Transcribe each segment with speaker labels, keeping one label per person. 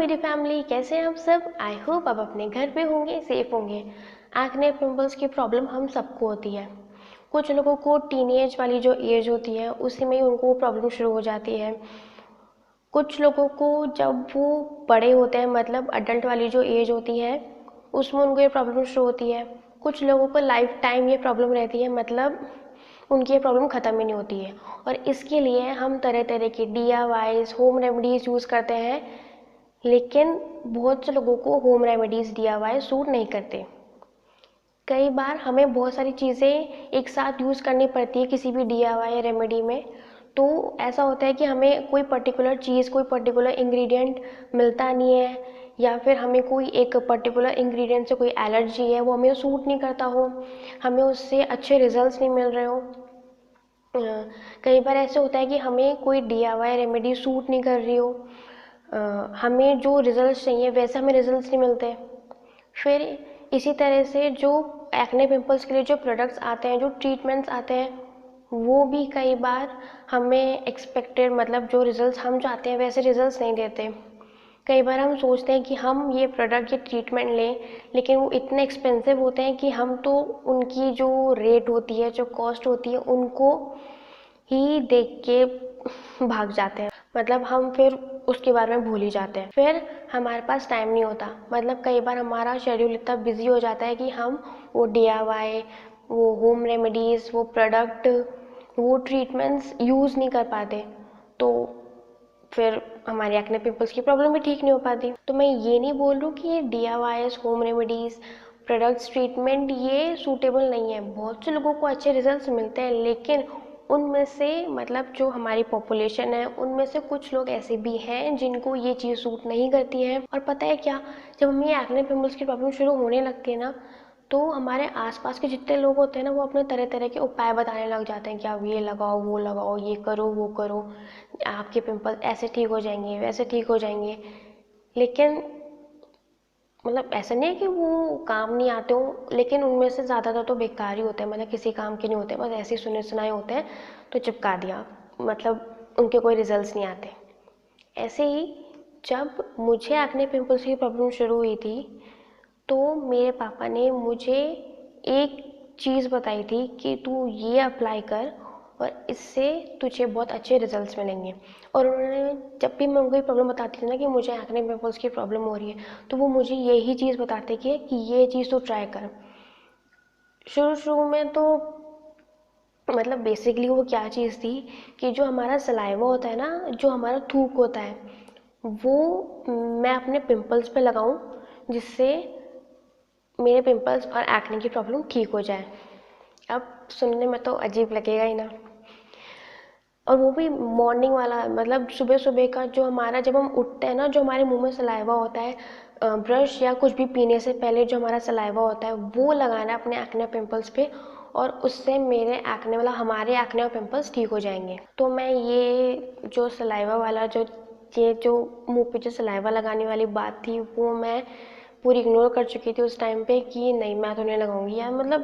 Speaker 1: मेरी फैमिली, कैसे हैं आप सब। आई होप आप अपने घर पे होंगे, सेफ होंगे। एक्ने पिंपल्स की प्रॉब्लम हम सबको होती है। कुछ लोगों को टीनेज वाली जो एज होती है उसी में ही उनको प्रॉब्लम शुरू हो जाती है। कुछ लोगों को जब वो बड़े होते हैं, मतलब अडल्ट वाली जो एज होती है उसमें उनको ये प्रॉब्लम शुरू होती है। कुछ लोगों को लाइफ टाइम ये प्रॉब्लम रहती है, मतलब उनकी ये प्रॉब्लम ख़त्म ही नहीं होती है। और इसके लिए हम तरह तरह की DIYs होम रेमेडीज़ यूज़ करते हैं, लेकिन बहुत से लोगों को होम रेमेडीज़ DIY सूट नहीं करते। कई बार हमें बहुत सारी चीज़ें एक साथ यूज़ करनी पड़ती है किसी भी DIY रेमेडी में। तो ऐसा होता है कि हमें कोई पर्टिकुलर चीज़, कोई पर्टिकुलर इंग्रेडिएंट मिलता नहीं है, या फिर हमें कोई एक पर्टिकुलर इंग्रेडिएंट से कोई एलर्जी है, वो हमें सूट नहीं करता हो, हमें उससे अच्छे रिजल्ट्स नहीं मिल रहे हो। कई बार ऐसे होता है कि हमें कोई DIY रेमेडी सूट नहीं कर रही हो, हमें जो रिजल्ट्स चाहिए वैसे हमें रिजल्ट्स नहीं मिलते। फिर इसी तरह से जो एक्ने पिंपल्स के लिए जो प्रोडक्ट्स आते हैं, जो ट्रीटमेंट्स आते हैं, वो भी कई बार हमें एक्सपेक्टेड, मतलब जो रिजल्ट्स हम चाहते हैं वैसे रिजल्ट्स नहीं देते। कई बार हम सोचते हैं कि हम ये प्रोडक्ट, ये ट्रीटमेंट लें, लेकिन वो इतने एक्सपेंसिव होते हैं कि हम तो उनकी जो रेट होती है, जो कॉस्ट होती है, उनको ही देख के भाग जाते हैं। मतलब हम फिर उसके बारे में भूल ही जाते हैं। फिर हमारे पास टाइम नहीं होता, मतलब कई बार हमारा शेड्यूल इतना बिजी हो जाता है कि हम वो DIY, वो होम रेमेडीज़, वो प्रोडक्ट, वो ट्रीटमेंट्स यूज़ नहीं कर पाते। तो फिर हमारे एक्ने पिंपल्स की प्रॉब्लम भी ठीक नहीं हो पाती। तो मैं ये नहीं बोल रही हूँ कि ये DIYs home remedies products treatment ये सूटेबल नहीं है। बहुत से लोगों को अच्छे रिजल्ट्स मिलते हैं, लेकिन उनमें से, मतलब जो हमारी पॉपुलेशन है उनमें से कुछ लोग ऐसे भी हैं जिनको ये चीज़ सूट नहीं करती है। और पता है क्या, जब हमें ये एक्ने पिंपल्स की प्रॉब्लम शुरू होने लगती है ना, तो हमारे आसपास के जितने लोग होते हैं ना, वो अपने तरह तरह के उपाय बताने लग जाते हैं कि आप ये लगाओ, वो लगाओ, ये करो, वो करो, आपके पिंपल ऐसे ठीक हो जाएंगे, वैसे ठीक हो जाएंगे। लेकिन मतलब ऐसा नहीं है कि वो काम नहीं आते हो, लेकिन उनमें से ज़्यादातर तो बेकार ही होते हैं, मतलब किसी काम के नहीं होते, बस ऐसे ही सुने सुनाए होते हैं, तो चिपका दिया, मतलब उनके कोई रिजल्ट्स नहीं आते। ऐसे ही जब मुझे एक्ने पिंपल्स की प्रॉब्लम शुरू हुई थी, तो मेरे पापा ने मुझे एक चीज़ बताई थी कि तू ये अप्लाई कर और इससे तुझे बहुत अच्छे रिजल्ट्स मिलेंगे। और उन्होंने, जब भी मैं उनको ये प्रॉब्लम बताती थी ना कि मुझे एक्ने पिंपल्स की प्रॉब्लम हो रही है, तो वो मुझे यही चीज़ बताते कि ये चीज़ तो ट्राई कर। शुरू शुरू में तो मतलब बेसिकली वो क्या चीज़ थी कि जो हमारा सलाइवा होता है ना, जो हमारा थूक होता है, वो मैं अपने पिंपल्स पे लगाऊं, जिससे मेरे पिंपल्स और एक्ने की प्रॉब्लम ठीक हो जाए। अब सुनने में तो अजीब लगेगा ही ना, और वो भी मॉर्निंग वाला, मतलब सुबह सुबह का, जो हमारा जब हम उठते हैं ना, जो हमारे मुंह में सलाइवा होता है, ब्रश या कुछ भी पीने से पहले जो हमारा सलाइवा होता है वो लगाना है अपने एक्ने पिंपल्स पे, और उससे मेरे एक्ने, मतलब हमारे एक्ने और पिंपल्स ठीक हो जाएंगे। तो मैं ये जो सलाइवा वाला, ये जो मुंह पे जो सलाइवा लगाने वाली बात थी, वो मैं पूरी इग्नोर कर चुकी थी उस टाइम पे कि नहीं, मैं तो नहीं लगाऊंगी यार। मतलब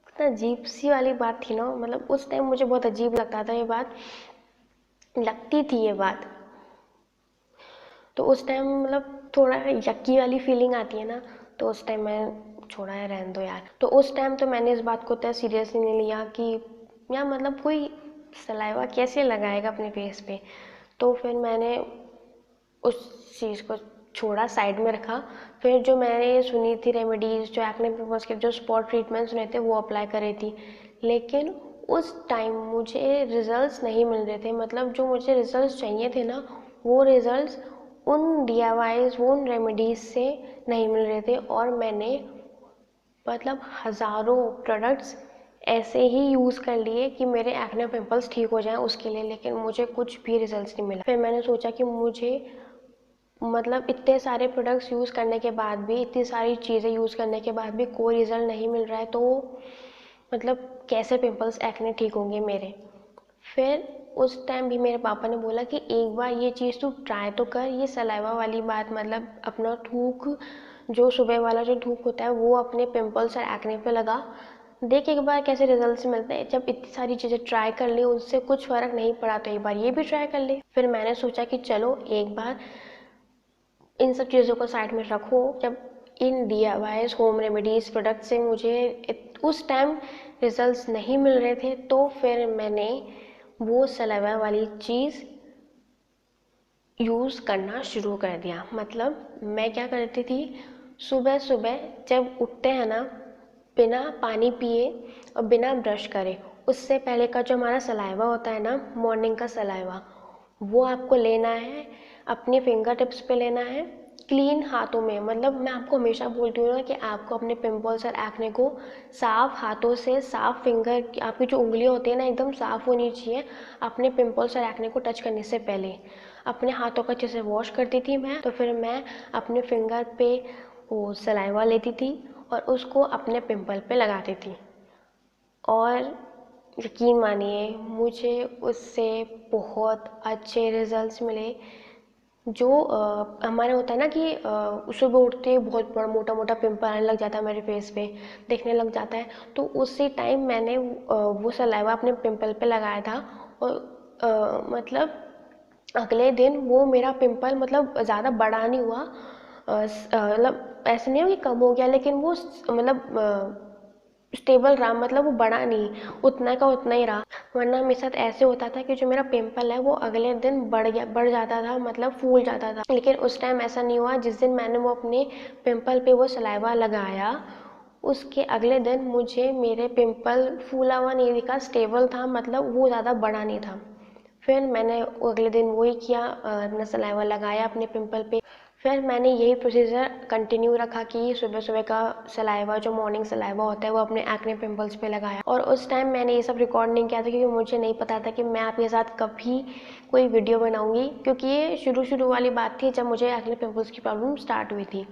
Speaker 1: इतना अजीब सी वाली बात थी ना, मतलब उस टाइम मुझे बहुत अजीब लगता था, ये बात लगती थी ये बात। तो उस टाइम मतलब थोड़ा यक्की वाली फीलिंग आती है ना, तो उस टाइम मैं छोड़ा है, रहने दो यार। तो उस टाइम तो मैंने इस बात को इतना सीरियसली नहीं लिया कि यार, मतलब कोई सलाइवा कैसे लगाएगा अपने फेस पे। तो फिर मैंने उस चीज़ को छोड़ा, साइड में रखा। फिर जो मैंने सुनी थी रेमेडीज़, जो एक्ने पिंपल्स के जो स्पॉट ट्रीटमेंट सुने थे, वो अप्लाई कर रही थी। लेकिन उस टाइम मुझे रिजल्ट्स नहीं मिल रहे थे, मतलब जो मुझे रिजल्ट्स चाहिए थे ना, वो रिजल्ट्स उन DIYs, वो उन रेमेडीज़ से नहीं मिल रहे थे। और मैंने मतलब हज़ारों प्रोडक्ट्स ऐसे ही यूज़ कर लिए कि मेरे एक्ने पिंपल्स ठीक हो जाएं उसके लिए, लेकिन मुझे कुछ भी रिजल्ट्स नहीं मिला। फिर मैंने सोचा कि मुझे, मतलब इतने सारे प्रोडक्ट्स यूज़ करने के बाद भी, इतनी सारी चीज़ें यूज़ करने के बाद भी कोई रिज़ल्ट नहीं मिल रहा है, तो मतलब कैसे पिंपल्स एक्ने ठीक होंगे मेरे। फिर उस टाइम भी मेरे पापा ने बोला कि एक बार ये चीज़ तू ट्राई तो कर, ये सलाइवा वाली बात, मतलब अपना थूक, जो सुबह वाला जो थूक होता है, वो अपने पिंपल्स और एक्ने पे लगा, देख एक बार कैसे रिजल्ट्स मिलते हैं। जब इतनी सारी चीज़ें ट्राई कर ली, उससे कुछ फ़र्क नहीं पड़ा, तो एक बार ये भी ट्राई कर ले। फिर मैंने सोचा कि चलो एक बार इन सब चीज़ों को साइड में रखो। जब इन DIYs होम रेमेडीज़ प्रोडक्ट से मुझे उस टाइम रिजल्ट्स नहीं मिल रहे थे, तो फिर मैंने वो सलाइवा वाली चीज़ यूज़ करना शुरू कर दिया। मतलब मैं क्या करती थी, सुबह सुबह जब उठते हैं ना, बिना पानी पिए और बिना ब्रश करे, उससे पहले का जो हमारा सलाइवा होता है ना, मॉर्निंग का सलाइवा, वो आपको लेना है, अपने फिंगर टिप्स पे लेना है, क्लीन हाथों में। मतलब मैं आपको हमेशा बोलती हूँ ना कि आपको अपने पिंपल्स और एक्ने को साफ हाथों से, साफ फिंगर, आपकी जो उंगलियाँ होती है ना, एकदम साफ होनी चाहिए अपने पिंपल्स और एक्ने को टच करने से पहले। अपने हाथों को अच्छे से वॉश करती थी मैं, तो फिर मैं अपने फिंगर पे वो सलाइवा लेती थी और उसको अपने पिंपल पे लगाती थी, और यकीन मानिए मुझे उससे बहुत अच्छे रिजल्ट्स मिले। जो हमारे होता है ना कि सुबह उठते ही बहुत बड़ा मोटा मोटा पिंपल आने लग जाता है मेरे फेस पे, दिखने लग जाता है, तो उसी टाइम मैंने वो सलाइवा अपने पिंपल पे लगाया था। और मतलब अगले दिन वो मेरा पिंपल मतलब ज़्यादा बड़ा नहीं हुआ, मतलब ऐसे नहीं हो कि कम हो गया, लेकिन वो मतलब स्टेबल रहा, मतलब वो बड़ा नहीं, उतना का उतना ही रहा। वरना मेरे साथ ऐसे होता था कि जो मेरा पिंपल है वो अगले दिन बढ़ जाता था, मतलब फूल जाता था। लेकिन उस टाइम ऐसा नहीं हुआ। जिस दिन मैंने वो अपने पिंपल पे वो सलाइवा लगाया, उसके अगले दिन मुझे मेरे पिंपल फूला हुआ नहीं दिखा, स्टेबल था, मतलब वो ज़्यादा बड़ा नहीं था। फिर मैंने अगले दिन वही किया, अपना सलाइवा लगाया अपने पिंपल पे। फिर मैंने यही प्रोसीजर कंटिन्यू रखा कि सुबह सुबह का सलाइवा, जो मॉर्निंग सलाइवा होता है, वो अपने एक्ने पिंपल्स पे लगाया। और उस टाइम मैंने ये सब रिकॉर्ड नहीं किया था, क्योंकि मुझे नहीं पता था कि मैं आपके साथ कभी कोई वीडियो बनाऊंगी, क्योंकि ये शुरू शुरू वाली बात थी जब मुझे एक्ने पिंपल्स की प्रॉब्लम स्टार्ट हुई थी,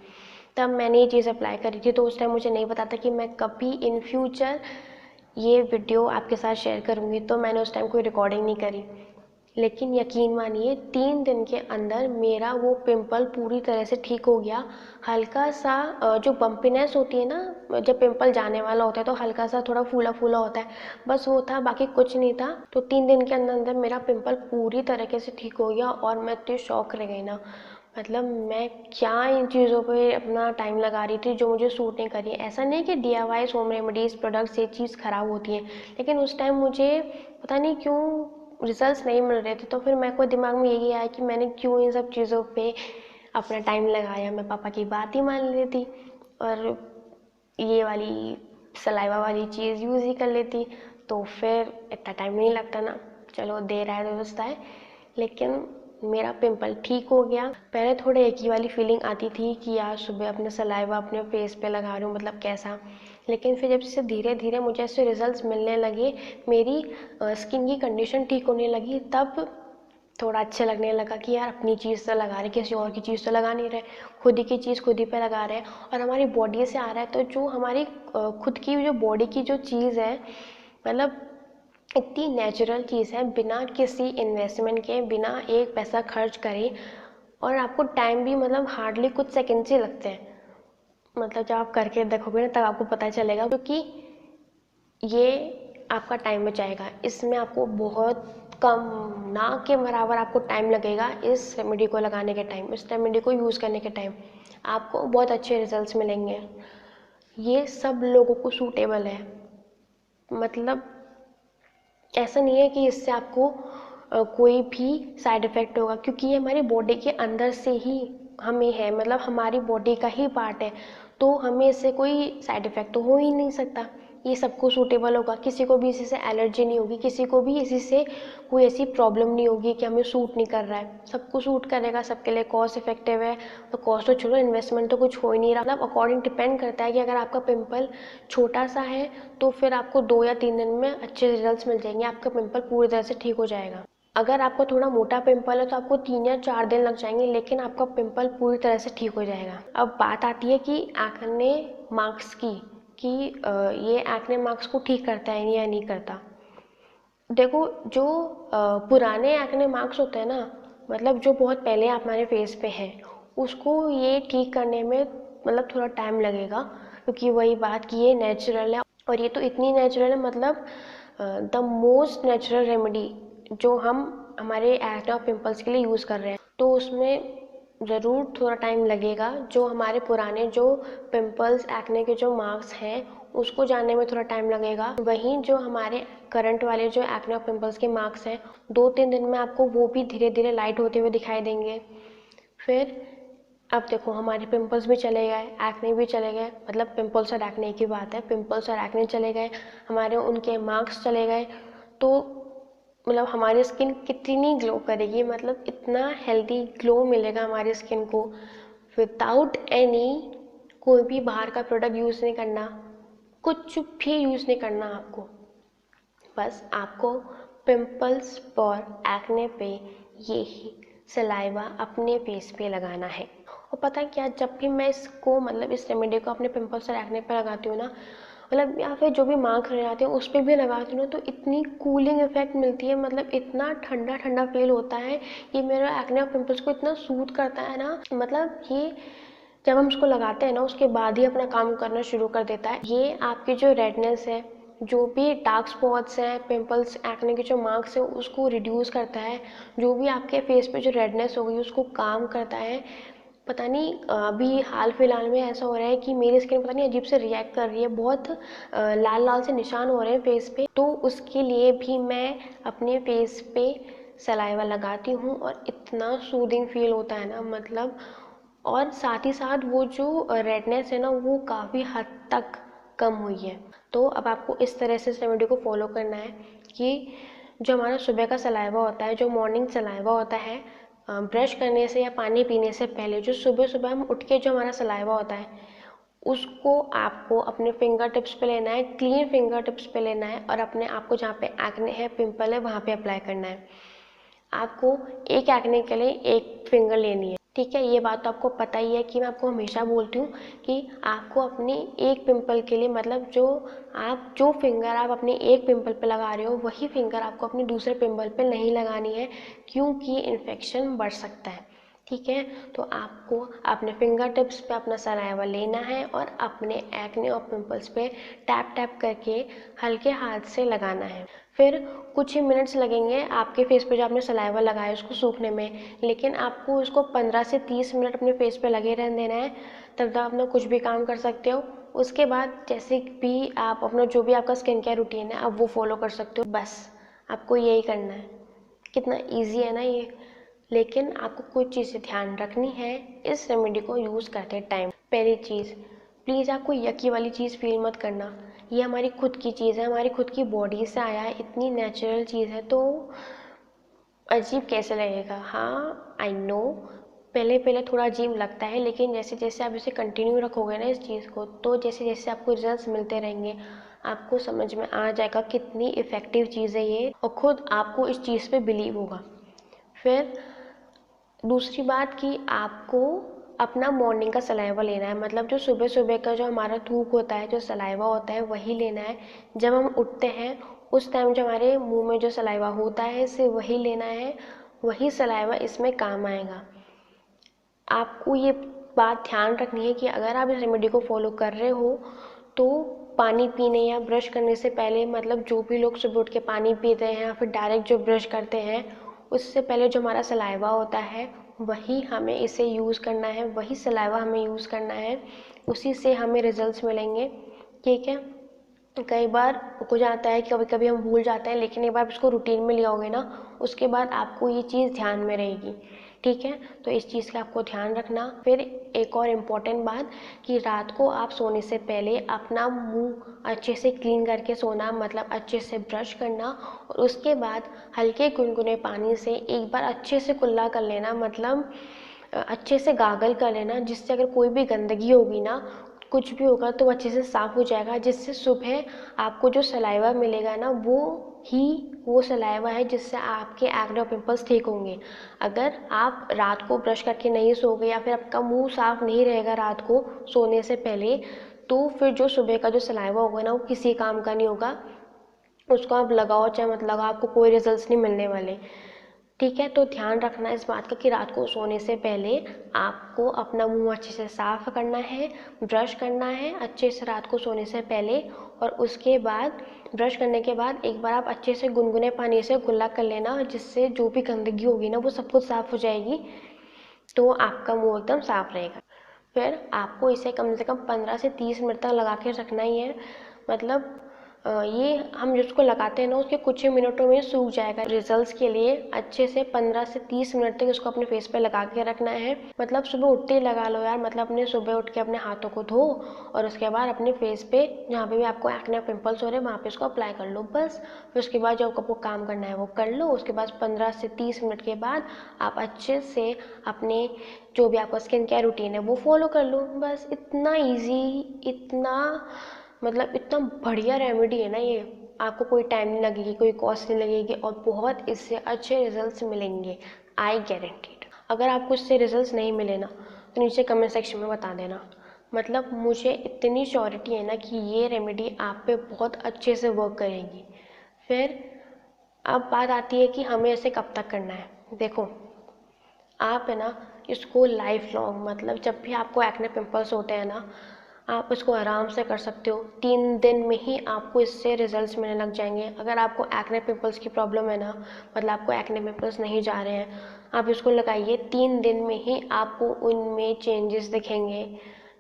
Speaker 1: तब मैंने ये चीज़ अप्लाई करी थी। तो उस टाइम मुझे नहीं पता था कि मैं कभी इन फ्यूचर ये वीडियो आपके साथ शेयर करूँगी, तो मैंने उस टाइम कोई रिकॉर्डिंग नहीं करी। लेकिन यकीन मानिए 3 दिन के अंदर मेरा वो पिंपल पूरी तरह से ठीक हो गया। हल्का सा जो बम्पीनेस होती है ना, जब पिंपल जाने वाला होता है तो हल्का सा थोड़ा फूला फूला होता है, बस वो था, बाकी कुछ नहीं था। तो 3 दिन के अंदर अंदर मेरा पिंपल पूरी तरीके से ठीक हो गया, और मैं इतनी शॉक रह गई ना। मतलब मैं क्या इन चीज़ों पे अपना टाइम लगा रही थी जो मुझे सूट नहीं करी। ऐसा नहीं कि DIY होम रेमेडीज़ प्रोडक्ट्स ये चीज़ ख़राब होती है, लेकिन उस टाइम मुझे पता नहीं क्यों रिजल्ट्स नहीं मिल रहे थे। तो फिर मेरे को दिमाग में यही आया कि मैंने क्यों इन सब चीज़ों पे अपना टाइम लगाया, मैं पापा की बात ही मान लेती और ये वाली सलाइवा वाली चीज़ यूज़ ही कर लेती, तो फिर इतना टाइम नहीं लगता ना। चलो देर आए दुरुस्त आए। लेकिन मेरा पिंपल ठीक हो गया। पहले थोड़े एक ही वाली फीलिंग आती थी कि यार सुबह अपने सलाइवा अपने फेस पे लगा रही हूँ, मतलब कैसा। लेकिन फिर जब से धीरे धीरे मुझे ऐसे रिजल्ट्स मिलने लगे, मेरी स्किन की कंडीशन ठीक होने लगी, तब थोड़ा अच्छा लगने लगा कि यार अपनी चीज़ तो लगा रहे, किसी और की चीज़ तो लगा नहीं रहे, खुद ही की चीज़ खुद ही पे लगा रहे हैं, और हमारी बॉडी से आ रहा है। तो जो हमारी खुद की जो बॉडी की जो चीज़ है, मतलब इतनी नेचुरल चीज़ है, बिना किसी इन्वेस्टमेंट के, बिना एक पैसा खर्च करे, और आपको टाइम भी मतलब हार्डली कुछ सेकंड से लगते हैं। मतलब जब आप करके देखोगे ना, तब आपको पता चलेगा, क्योंकि ये आपका टाइम बचाएगा। इसमें आपको बहुत कम, ना के बराबर आपको टाइम लगेगा इस रेमेडी को लगाने के टाइम, इस रेमेडी को यूज़ करने के टाइम आपको बहुत अच्छे रिजल्ट्स मिलेंगे। ये सब लोगों को सूटेबल है। मतलब ऐसा नहीं है कि इससे आपको कोई भी साइड इफ़ेक्ट होगा, क्योंकि ये हमारी बॉडी के अंदर से ही हमें है, मतलब हमारी बॉडी का ही पार्ट है, तो हमें इससे कोई साइड इफ़ेक्ट तो हो ही नहीं सकता। ये सबको सूटेबल होगा, किसी को भी इसी से एलर्जी नहीं होगी, किसी को भी इसी से कोई ऐसी प्रॉब्लम नहीं होगी कि हमें सूट नहीं कर रहा है। सबको सूट करेगा, सबके लिए कॉस्ट इफेक्टिव है। तो कॉस्ट तो छोड़ो, इन्वेस्टमेंट तो कुछ हो ही नहीं रहा। मतलब अकॉर्डिंग डिपेंड करता है कि अगर आपका पिंपल छोटा सा है तो फिर आपको 2 या 3 दिन में अच्छे रिजल्ट्स मिल जाएंगे, आपका पिंपल पूरी तरह से ठीक हो जाएगा। अगर आपको थोड़ा मोटा पिंपल है तो आपको 3 या 4 दिन लग जाएंगे, लेकिन आपका पिंपल पूरी तरह से ठीक हो जाएगा। अब बात आती है कि एक्ने मार्क्स की, कि ये एक्ने मार्क्स को ठीक करता है या नहीं करता। देखो, जो पुराने एक्ने मार्क्स होते हैं ना, मतलब जो बहुत पहले हमारे फेस पे है, उसको ये ठीक करने में मतलब थोड़ा टाइम लगेगा, क्योंकि वही बात कि ये नेचुरल है, और ये तो इतनी नेचुरल है, मतलब द मोस्ट नेचुरल रेमेडी जो हम हमारे एक्ने और पिंपल्स के लिए यूज़ कर रहे हैं। तो उसमें ज़रूर थोड़ा टाइम लगेगा। जो हमारे पुराने जो पिंपल्स एक्ने के जो मार्क्स हैं उसको जानने में थोड़ा टाइम लगेगा। वहीं जो हमारे करंट वाले जो एक्ने और पिंपल्स के मार्क्स हैं 2-3 दिन में आपको वो भी धीरे धीरे लाइट होते हुए दिखाई देंगे। फिर अब देखो हमारे पिंपल्स भी चले गए, एक्ने भी चले गए, मतलब पिंपल्स और एक्ने की बात है, पिंपल्स और एक्ने चले गए, हमारे उनके मार्क्स चले गए, तो मतलब हमारी स्किन कितनी ग्लो करेगी, मतलब इतना हेल्दी ग्लो मिलेगा हमारी स्किन को विदाउट एनी कोई भी बाहर का प्रोडक्ट यूज़ नहीं करना, कुछ भी यूज़ नहीं करना आपको। बस आपको पिंपल्स और एक्ने पे यही सलाइवा अपने फेस पे लगाना है। और पता है क्या, जब भी मैं इसको मतलब इस रेमेडी को अपने पिंपल्स और एक्ने पे लगाती हूँ ना, मतलब या फिर जो भी मार्क्स रह जाते हैं उस पर भी लगाती हूँ ना, तो इतनी कूलिंग इफेक्ट मिलती है, मतलब इतना ठंडा ठंडा फील होता है। ये मेरा एक्ने और पिंपल्स को इतना सूट करता है ना, मतलब ये जब हम इसको लगाते हैं ना उसके बाद ही अपना काम करना शुरू कर देता है। ये आपकी जो रेडनेस है, जो भी डार्क स्पॉट्स हैं, पिंपल्स एक्ने के जो मार्क्स हैं उसको रिड्यूस करता है। जो भी आपके फेस पे जो रेडनेस हो गई उसको काम करता है। पता नहीं अभी हाल फिलहाल में ऐसा हो रहा है कि मेरी स्किन पता नहीं अजीब से रिएक्ट कर रही है, बहुत लाल लाल से निशान हो रहे हैं फेस पे, तो उसके लिए भी मैं अपने फेस पे सलाइवा लगाती हूँ और इतना सूदिंग फील होता है ना, मतलब और साथ ही साथ वो जो रेडनेस है ना वो काफ़ी हद तक कम हुई है। तो अब आपको इस तरह से इस रेमेडी को फॉलो करना है कि जो हमारा सुबह का सलाइवा होता है, जो मॉर्निंग सलाइवा होता है, ब्रश करने से या पानी पीने से पहले जो सुबह सुबह हम उठ के जो हमारा सलाइवा होता है उसको आपको अपने फिंगर टिप्स पे लेना है, क्लीन फिंगर टिप्स पे लेना है और अपने आप को जहाँ पे एक्ने है, पिंपल है, वहाँ पे अप्लाई करना है। आपको एक एक्ने के लिए एक फिंगर लेनी है, ठीक है। ये बात तो आपको पता ही है कि मैं आपको हमेशा बोलती हूँ कि आपको अपने एक पिंपल के लिए, मतलब जो फिंगर आप अपने एक पिंपल पे लगा रहे हो वही फिंगर आपको अपने दूसरे पिंपल पे नहीं लगानी है, क्योंकि इन्फेक्शन बढ़ सकता है, ठीक है। तो आपको अपने फिंगर टिप्स पे अपना सलाइवा लेना है और अपने एक्ने और पिंपल्स पे टैप टैप करके हल्के हाथ से लगाना है। फिर कुछ ही मिनट्स लगेंगे आपके फेस पे जो आपने सलाइवा लगाया उसको सूखने में, लेकिन आपको उसको 15 से 30 मिनट अपने फेस पे लगे रहने देना है, तब तक अपना कुछ भी काम कर सकते हो। उसके बाद जैसे भी आप अपना जो भी आपका स्किन केयर रूटीन है आप वो फॉलो कर सकते हो, बस आपको यही करना है। कितना ईजी है ना ये। लेकिन आपको कुछ चीज़ें ध्यान रखनी है इस रेमेडी को यूज़ करते टाइम। पहली चीज़, प्लीज़ आपको यकी वाली चीज़ फील मत करना, ये हमारी खुद की चीज़ है, हमारी खुद की बॉडी से आया है, इतनी नेचुरल चीज़ है, तो अजीब कैसे लगेगा। हाँ आई नो, पहले पहले थोड़ा अजीब लगता है, लेकिन जैसे जैसे आप इसे कंटिन्यू रखोगे ना इस चीज़ को, तो जैसे जैसे आपको रिजल्ट्स मिलते रहेंगे आपको समझ में आ जाएगा कितनी इफ़ेक्टिव चीज़ है ये, और ख़ुद आपको इस चीज़ पे बिलीव होगा। फिर दूसरी बात कि आपको अपना मॉर्निंग का सलाइवा लेना है, मतलब जो सुबह सुबह का जो हमारा थूक होता है, जो सलाइवा होता है वही लेना है। जब हम उठते हैं उस टाइम जो हमारे मुंह में जो सलाइवा होता है इसे वही लेना है, वही सलाइवा इसमें काम आएगा। आपको ये बात ध्यान रखनी है कि अगर आप इस रेमेडी को फॉलो कर रहे हो तो पानी पीने या ब्रश करने से पहले, मतलब जो भी लोग सुबह उठ के पानी पीते हैं या फिर डायरेक्ट जो ब्रश करते हैं, उससे पहले जो हमारा सलाइवा होता है वही हमें इसे यूज़ करना है, वही सलाइवा हमें यूज़ करना है, उसी से हमें रिजल्ट्स मिलेंगे, ठीक है। कई बार हो जाता है कि कभी कभी हम भूल जाते हैं, लेकिन एक बार इसको रूटीन में ले आओगे ना उसके बाद आपको ये चीज़ ध्यान में रहेगी, ठीक है। तो इस चीज़ का आपको ध्यान रखना। फिर एक और इम्पॉर्टेंट बात कि रात को आप सोने से पहले अपना मुंह अच्छे से क्लीन करके सोना, मतलब अच्छे से ब्रश करना, और उसके बाद हल्के गुनगुने पानी से एक बार अच्छे से कुल्ला कर लेना, मतलब अच्छे से गागल कर लेना, जिससे अगर कोई भी गंदगी होगी ना, कुछ भी होगा तो अच्छे से साफ़ हो जाएगा, जिससे सुबह आपको जो सलाइवा मिलेगा ना वो सलाइवा है जिससे आपके एक्ने और पिंपल्स ठीक होंगे। अगर आप रात को ब्रश करके नहीं सोओगे या फिर आपका मुंह साफ़ नहीं रहेगा रात को सोने से पहले, तो फिर जो सुबह का जो सलाइवा होगा ना वो किसी काम का नहीं होगा। उसको आप लगाओ चाहे मत लगाओ, आपको कोई रिजल्ट्स नहीं मिलने वाले, ठीक है। तो ध्यान रखना इस बात का कि रात को सोने से पहले आपको अपना मुंह अच्छे से साफ़ करना है, ब्रश करना है अच्छे से रात को सोने से पहले, और उसके बाद ब्रश करने के बाद एक बार आप अच्छे से गुनगुने पानी से कुल्ला कर लेना, जिससे जो भी गंदगी होगी ना वो सब कुछ साफ़ हो जाएगी। तो आपका मुंह एकदम साफ रहेगा। फिर आपको इसे कम से कम 15 से 30 मिनट तक लगा के रखना ही है। मतलब ये हम जिसको लगाते हैं ना उसके कुछ ही मिनटों में सूख जाएगा। रिजल्ट्स के लिए अच्छे से 15 से 30 मिनट तक इसको अपने फेस पे लगा के रखना है। मतलब सुबह उठते ही लगा लो यार। मतलब अपने सुबह उठ के अपने हाथों को धो और उसके बाद अपने फेस पे जहाँ पे भी आपको एक्ने पिंपल्स हो रहे हैं वहाँ पे इसको अप्लाई कर लो बस। फिर उसके बाद जो आपको काम करना है वो कर लो। उसके बाद 15 से 30 मिनट के बाद आप अच्छे से अपने जो भी आपका स्किन केयर रूटीन है वो फॉलो कर लो बस। इतना ईजी, इतना मतलब इतना बढ़िया रेमेडी है ना ये। आपको कोई टाइम नहीं लगेगी, कोई कॉस्ट नहीं लगेगी और बहुत इससे अच्छे रिजल्ट्स मिलेंगे, आई गारंटीड। अगर आपको इससे रिजल्ट्स नहीं मिले ना तो नीचे कमेंट सेक्शन में बता देना। मतलब मुझे इतनी श्योरिटी है ना कि ये रेमेडी आप पे बहुत अच्छे से वर्क करेगी। फिर अब बात आती है कि हमें इसे कब तक करना है। देखो आप है ना इसको लाइफ लॉन्ग, मतलब जब भी आपको एक्ने पिंपल्स होते हैं ना आप इसको आराम से कर सकते हो। 3 दिन में ही आपको इससे रिजल्ट्स मिलने लग जाएंगे। अगर आपको एक्ने पिंपल्स की प्रॉब्लम है ना, मतलब आपको एक्ने पिंपल्स नहीं जा रहे हैं, आप इसको लगाइए। 3 दिन में ही आपको उनमें चेंजेस दिखेंगे।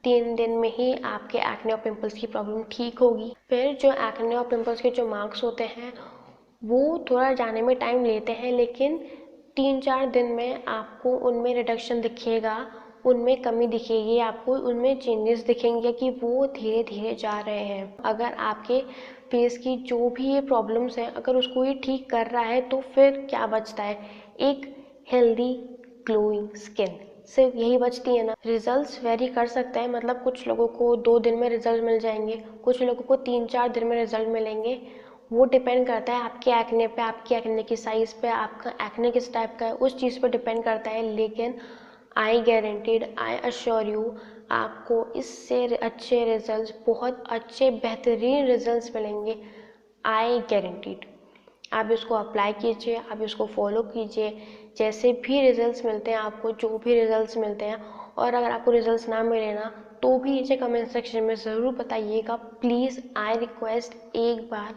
Speaker 1: 3 दिन में ही आपके एक्ने और पिंपल्स की प्रॉब्लम ठीक होगी। फिर जो एक्ने और पिंपल्स के जो मार्क्स होते हैं वो थोड़ा जाने में टाइम लेते हैं, लेकिन 3-4 दिन में आपको उनमें रिडक्शन दिखेगा, उनमें कमी दिखेगी, आपको उनमें चेंजेस दिखेंगे कि वो धीरे धीरे जा रहे हैं। अगर आपके फेस की जो भी ये प्रॉब्लम्स हैं अगर उसको ये ठीक कर रहा है तो फिर क्या बचता है, एक हेल्दी ग्लोइंग स्किन। सिर्फ यही बचती है ना। रिजल्ट्स वेरी कर सकते हैं, मतलब कुछ लोगों को 2 दिन में रिजल्ट मिल जाएंगे, कुछ लोगों को 3-4 दिन में रिजल्ट मिलेंगे। वो डिपेंड करता है आपके एक्ने पे, आपके एक्ने की साइज़ पे, आपका एक्ने किस टाइप का है उस चीज़ पे डिपेंड करता है। लेकिन आई गारंटीड, आई अश्योर यू, आपको इससे अच्छे रिजल्ट्स, बहुत अच्छे बेहतरीन रिजल्ट्स मिलेंगे, आई गारंटीड। आप इसको अप्लाई कीजिए, आप इसको फॉलो कीजिए। जैसे भी रिजल्ट्स मिलते हैं आपको, जो भी रिजल्ट्स मिलते हैं, और अगर आपको रिजल्ट्स ना मिले ना तो भी नीचे कमेंट सेक्शन में ज़रूर बताइएगा प्लीज़। आई रिक्वेस्ट एक बार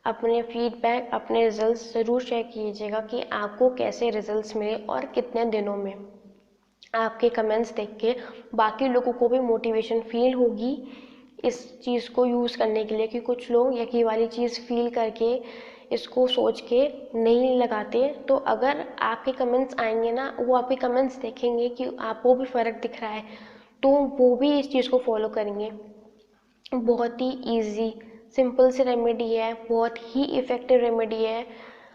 Speaker 1: अपने फीडबैक, अपने रिजल्ट्स ज़रूर शेयर कीजिएगा कि आपको कैसे रिजल्ट्स मिले और कितने दिनों में। आपके कमेंट्स देख के बाकी लोगों को भी मोटिवेशन फील होगी इस चीज़ को यूज़ करने के लिए, कि कुछ लोग यही वाली चीज़ फील करके इसको सोच के नहीं लगाते। तो अगर आपके कमेंट्स आएंगे ना, वो आपके कमेंट्स देखेंगे कि आपको भी फ़र्क दिख रहा है तो वो भी इस चीज़ को फॉलो करेंगे। बहुत ही इजी सिंपल सी रेमेडी है, बहुत ही इफ़ेक्टिव रेमेडी है।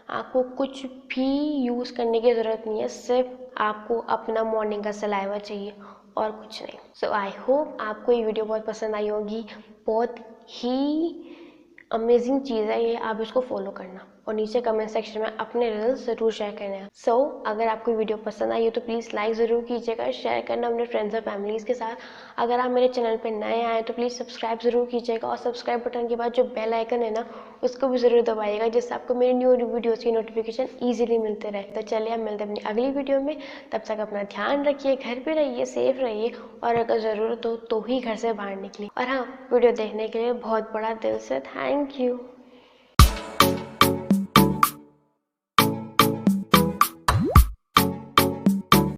Speaker 1: आपको कुछ भी यूज़ करने की ज़रूरत नहीं है, सिर्फ आपको अपना मॉर्निंग का सलाइवा चाहिए और कुछ नहीं। सो आई होप आपको ये वीडियो बहुत पसंद आई होगी। बहुत ही अमेजिंग चीज़ है ये, आप इसको फॉलो करना और नीचे कमेंट सेक्शन में अपने रिजल्ट ज़रूर शेयर करना। सो अगर आपको वीडियो पसंद आई हो तो प्लीज़ लाइक ज़रूर कीजिएगा, शेयर करना अपने फ्रेंड्स और फैमिलीज़ के साथ। अगर आप मेरे चैनल पे नए आए तो प्लीज़ सब्सक्राइब ज़रूर कीजिएगा और सब्सक्राइब बटन के बाद जो बेल आइकन है ना उसको भी ज़रूर दबाइएगा, जिससे आपको मेरी न्यू वीडियोज़ की नोटिफिकेशन ईजिली मिलते रहे। तो चलिए हम मिलते हैं अपनी अगली वीडियो में। तब तक अपना ध्यान रखिए, घर पे रहिए, सेफ रहिए और अगर ज़रूरत हो तो ही घर से बाहर निकलिए। और हाँ, वीडियो देखने के लिए बहुत बड़ा दिल से थैंक यू।